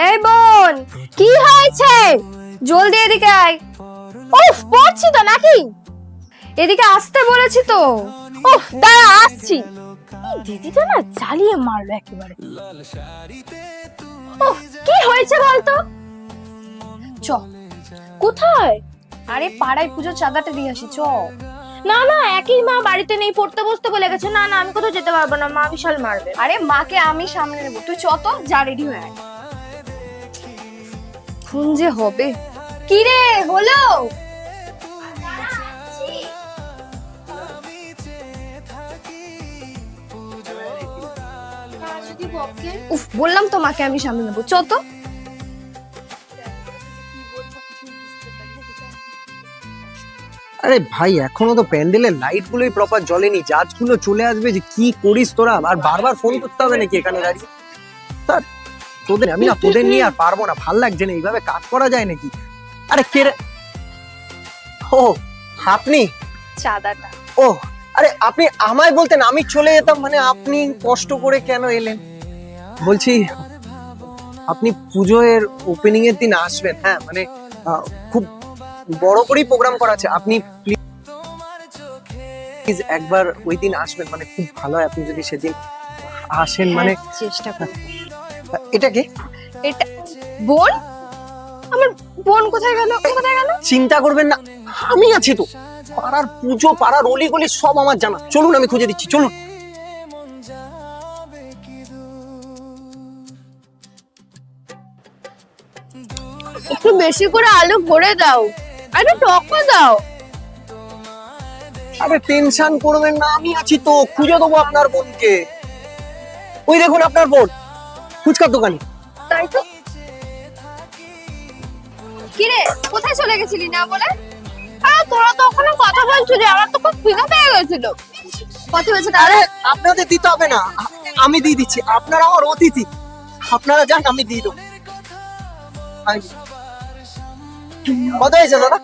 এই বোন, কি হয়েছে? জলদি এদিকে আয়। উফ, পড়ছি তো নাকি? এদিকে আসতে বলেছি তো। উফ, দাঁড়া আসছি। এই দিদিটা না চালিয়ে মারলো একেবারে। উফ, কি হয়েছে বলতো? চ। কোথায়? আরে পাড়ায় পুজোর চাঁদাটা দিয়ে আসি, চ। না না, একই মা বাড়িতে নেই, পড়তে বসতে বলে গেছে। না না, আমি কোথাও যেতে পারবো না, মা বিশাল মারবে। আরে মাকে আমি সামনে নেবো, তুই চ তো, যা রেডি হয়ে আয়। খুন যে হবে। কি রে হলো? উফ, বললাম তো মাকে আমি সামনে নেবো, চ তো। আরে ভাই, এখনো তো প্যান্ডেলের লাইট গুলোই প্রপার জ্বলেনি, জাজগুলো চলে আসবে, যে কি করিস তোরা? আর বারবার ফোন করতে হবে নাকি এখানে দাঁড়িয়ে? তা তোদের নিয়ে আর পারবো না, ভাল লাগছে না, এইভাবে কাজ করা যায় নাকি? আরে কে রে? ও আপনি? চাঁদাটা। ও আরে আপনি আমায় বলতেন, আমি চলে যেতাম, মানে আপনি কষ্ট করে কেন এলেন? বলছি, আপনি পুজোর ওপেনিং এর দিন আসবেন? হ্যাঁ, মানে খুব বড় করেই প্রোগ্রাম করা আছে, আপনি প্লিজ একবার ওই দিন আসবেন, মানে খুব ভালো হয় আপনি যদি সেদিন আসেন। মানে চেষ্টা করব। এটা কে? এটা বোন। আমার বোন কোথায় গেল? কোথায় গেল? চিন্তা করবেন না, আমি আছি তো। পাড়ার পুজো, পাড়ার অলি গলি সব আমার জানা, চলুন আমি খুঁজে দিচ্ছি, চলুন। একটু বেশি করে আলু ভরে দাও, আর একটু টকও দাও। আরে টেনশন করবেন না, আমি আছি তো, খুঁজে দেবো আপনার বোনকে। ওই দেখুন আপনার বোন ফুচকার দোকানে। তাই তো। কি রে, কোথায় চলে গেছিলি না বলে? আরে তোরা তো ওখানে কথা বলছিলি, আমার তো খুব খিদে পেয়ে গেছিল। কত হয়েছে তাহলে? আরে আপনাদের দিতে হবে না, আমি দিয়ে দিচ্ছি, আপনারা আমার অতিথি, আপনারা যান, আমি দিয়ে দেবো। কত হয়েছে দাদা?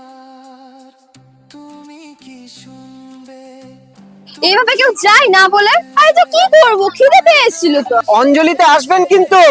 এইভাবে কেউ যায় না বলে? আরে তো কি করবো, খিদে পেয়ে এসেছিল তো। অঞ্জলিতে আসবেন কিন্তু।